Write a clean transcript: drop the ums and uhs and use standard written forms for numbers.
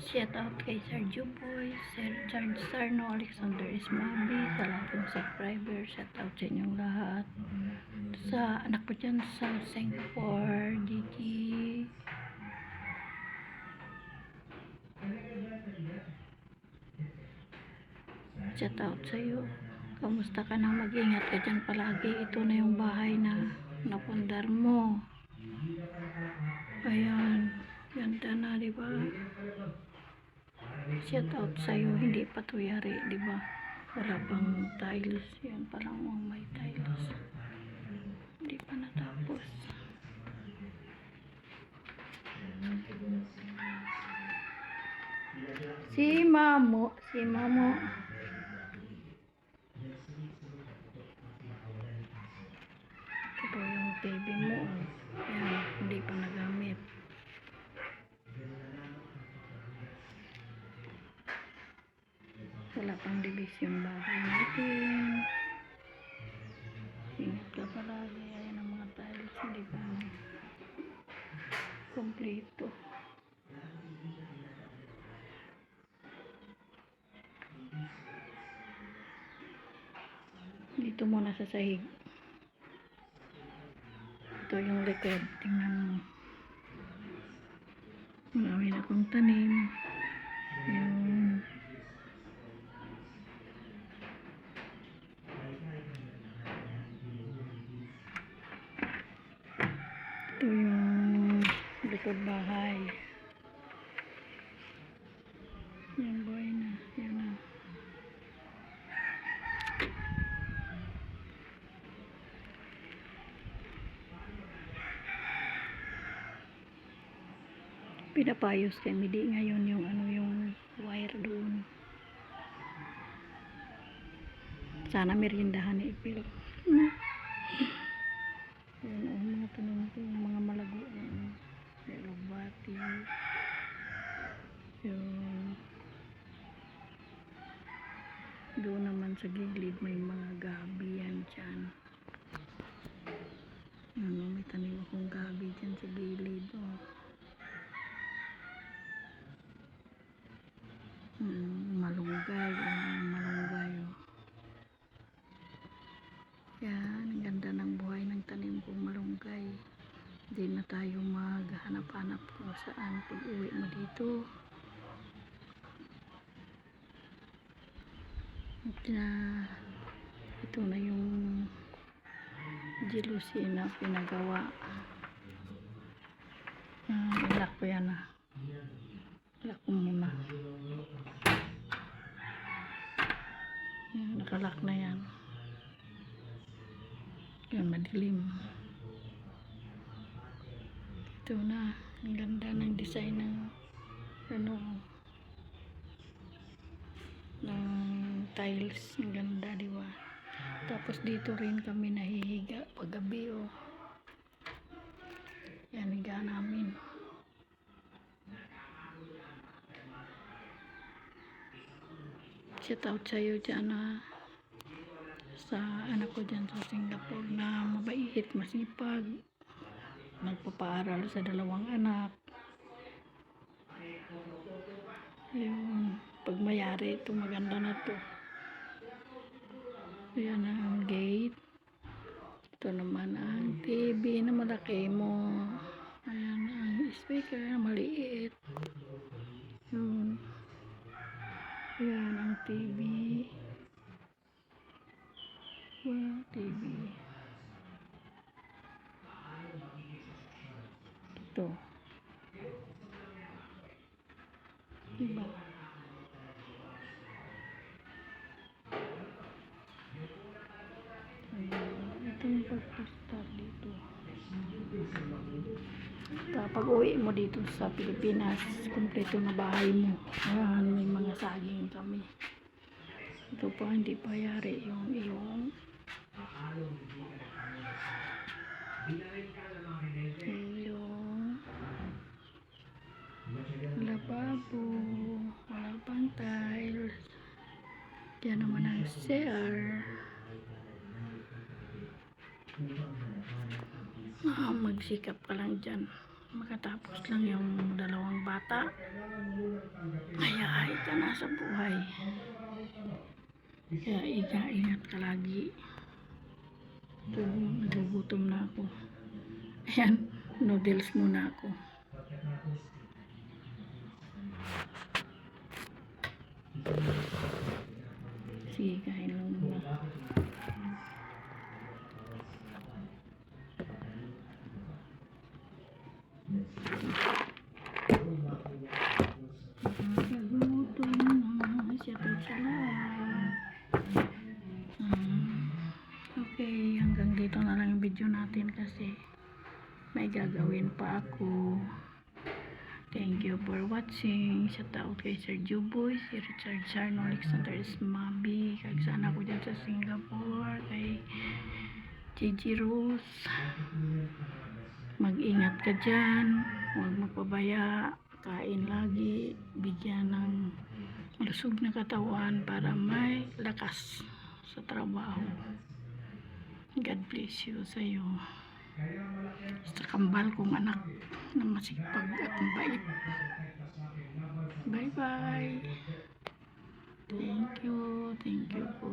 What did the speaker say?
Shout out kay Sergio Boy, Sir Charles Sarno, Alexander Ismabi, sa lahat ng subscriber. Shout out sa inyong lahat. Sa anak ko dyan sa Singapore, Gigi. Shout out sa iyo. Kamusta ka nang mag-ingat ka dyan palagi. Ito na yung bahay na napundar mo. Ayan. Ganda na, diba? Shout out sa iyo. Hindi pa to yari, diba? Wala pang tiles. Yan pa lang may tiles. Hindi pa natapos. Si Mamo. Ito yung TV mo. Yan, hindi pa nagamit. Wala pang division bahay natin. Ingat ka palagi. Ayan ang mga tiles. Hindi pa kompleto. Dito muna sa sahig. Ito yung likod. Tingnan mo. Marami na akong tanim. Yung ito yung likod bahay. Yan boy na. Yan na. Pinapayos kay Midi ngayon yung yung wire doon. Sana merindahan ni Ipil. Yan mga tanim ko, mga malago. Lubati. Yung doon naman sa gilid may mga gabi yan dyan. May tanim akong gabi dyan sa gilid. Malunggay. Malunggay. Yan, ang ganda ng buhay ng tanim kong malunggay. Hindi na tayo maghanap-hanap kung saan pag uwi mo dito. At ito na yung jealousy na pinagawa. Ilak ko yan ilak ko muna. Yan, nakalak na yan. Yan, madilim. Ito na, ang ganda ng design ng ng tiles. Ang ganda, diba? Tapos dito rin kami nahihiga pag gabi. Yan, higa namin. Shout out sa'yo dyan sa anak ko dyan sa Singapore na mabait, masipag, nagpapaaral sa 2 anak. Yung pag mayari ito, maganda na to. Ayan ang gate. Ito naman ang TV na malaki mo. Ayan ang speaker na maliit. Yun. Ayan ang TV. Wow, TV. Ito. Diba? Ito yung pag-postar dito. Pag uwi mo dito sa Pilipinas, kumpleto na bahay mo. Ayan, may mga saging kami. Ito pa, hindi pa yari yung lababo. Wala pang tiles. Diyan naman ang CR. Magsikap ka lang dyan. Makatapos lang yung 2 bata. ka na sa buhay. Kaya ingat ka lagi. Ito, nagugutom na ako. Ayan, noodles muna ako. Sige, kain lang muna. Nagugutom na. Shoutout sa lahat. Okay, hanggang dito na lang yung video natin kasi may gagawin pa ako. Thank you for watching. Shoutout kay Sir Juboy, si Richard Sarno, Alexander Ismabi, kag sana ko dyan sa Singapore, kay Gigi Rose. Mag-ingat ka dyan, huwag magpabaya, kain lagi, bigyan ng lusog na katawan para may lakas sa trabaho. God bless you sa'yo. Sa kambal kong anak na masipag at mabait. Bye bye. Thank you po.